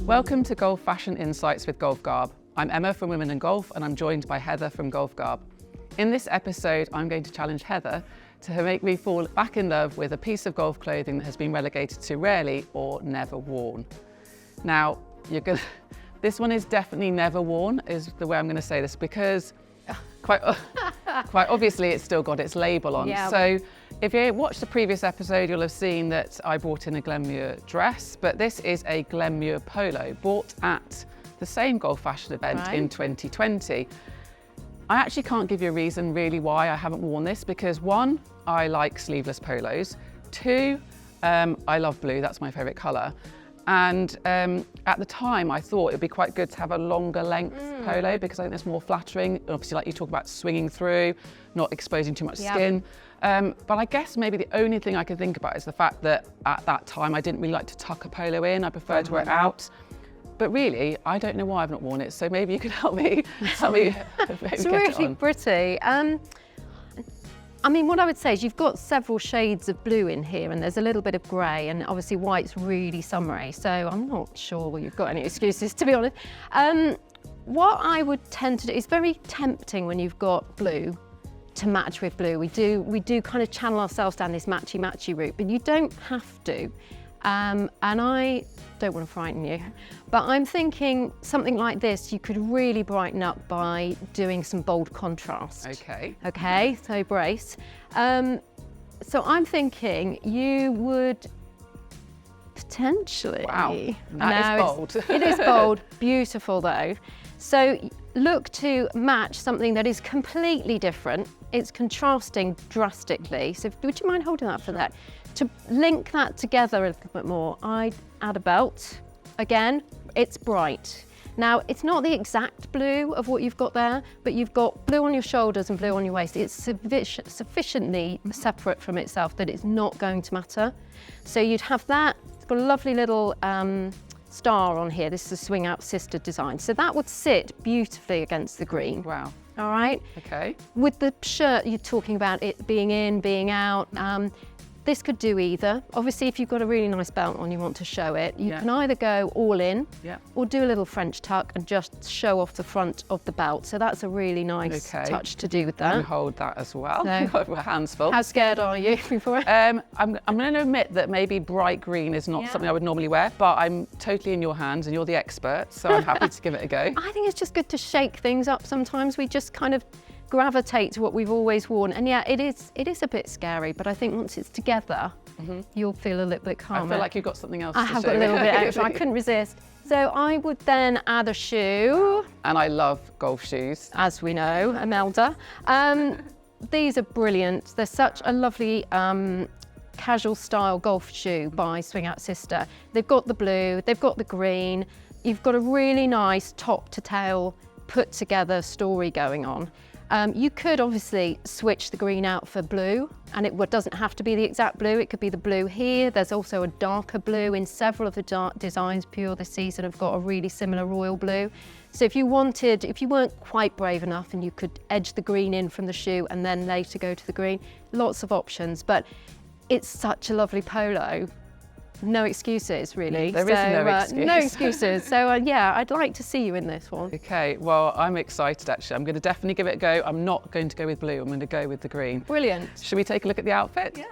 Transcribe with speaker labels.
Speaker 1: Welcome to Golf Fashion Insights with GolfGarb. I'm Emma from Women in Golf and I'm joined by Heather from GolfGarb. In this episode, I'm going to challenge Heather to make me fall back in love with a piece of golf clothing that has been relegated to rarely or never worn. Now, this one is definitely never worn, is the way I'm going to say this, because quite obviously it's still got its label on.
Speaker 2: Yeah.
Speaker 1: So if you watched the previous episode, you'll have seen that I brought in a Glenmuir dress, but this is a Glenmuir polo bought at the same golf fashion event in 2020. I actually can't give you a reason really why I haven't worn this, because one, I like sleeveless polos. Two, I love blue, that's my favourite colour. And at the time, I thought it'd be quite good to have a longer length polo, because I think it's more flattering. Obviously, like you talk about swinging through, not exposing too much skin. But I guess maybe the only thing I can think about is the fact that at that time, I didn't really like to tuck a polo in. I preferred to wear it out. But really, I don't know why I've not worn it. So maybe you can help me.
Speaker 2: It's really pretty. I mean, what I would say is you've got several shades of blue in here, and there's a little bit of grey, and obviously white's really summery. So I'm not sure you've got any excuses, to be honest. What I would tend to do, it's very tempting when you've got blue to match with blue. We do kind of channel ourselves down this matchy route, but you don't have to. And I don't want to frighten you, but I'm thinking something like this you could really brighten up by doing some bold contrast. Okay, so brace. So I'm thinking you would potentially...
Speaker 1: Wow, that is bold.
Speaker 2: It is bold, beautiful though. So look to match something that is completely different. It's contrasting drastically. So would you mind holding that for that? To link that together a little bit more, I'd add a belt. Again, it's bright. Now, it's not the exact blue of what you've got there, but you've got blue on your shoulders and blue on your waist. It's sufficiently separate from itself that it's not going to matter. So you'd have that. It's got a lovely little star on here. This is a swing out sister design. So that would sit beautifully against the green.
Speaker 1: Wow.
Speaker 2: All right.
Speaker 1: Okay.
Speaker 2: With the shirt, you're talking about it being in, being out. This could do either. Obviously, if you've got a really nice belt on, you want to show it. You can either go all in or do a little French tuck and just show off the front of the belt. So that's a really nice touch to do with that.
Speaker 1: And hold that as well.
Speaker 2: So,
Speaker 1: We're hands full.
Speaker 2: How scared are you before?
Speaker 1: I'm going to admit that maybe bright green is not something I would normally wear, but I'm totally in your hands and you're the expert, so I'm happy to give it a go.
Speaker 2: I think it's just good to shake things up sometimes. We just kind of gravitate to what we've always worn, and yeah, it is a bit scary, but I think once it's together, you'll feel a little bit calmer.
Speaker 1: I feel like you've got something else
Speaker 2: I
Speaker 1: to
Speaker 2: have
Speaker 1: show
Speaker 2: got a little
Speaker 1: me.
Speaker 2: bit extra. I couldn't resist. So I would then add a shoe.
Speaker 1: And I love golf shoes.
Speaker 2: As we know, Imelda. These are brilliant. They're such a lovely casual style golf shoe by Swing Out Sister. They've got the blue, they've got the green. You've got a really nice top to tail put together story going on. You could obviously switch the green out for blue, and it doesn't have to be the exact blue. It could be the blue here. There's also a darker blue in several of the dark designs. Pure this season have got a really similar royal blue. So if you weren't quite brave enough and you could edge the green in from the shoe and then later go to the green, lots of options. But it's such a lovely polo. No excuses, really.
Speaker 1: There is no excuse.
Speaker 2: No excuses. So yeah, I'd like to see you in this one.
Speaker 1: Okay, well, I'm excited actually. I'm going to definitely give it a go. I'm not going to go with blue. I'm going to go with the green.
Speaker 2: Brilliant.
Speaker 1: Should we take a look at the outfit?
Speaker 2: Yeah.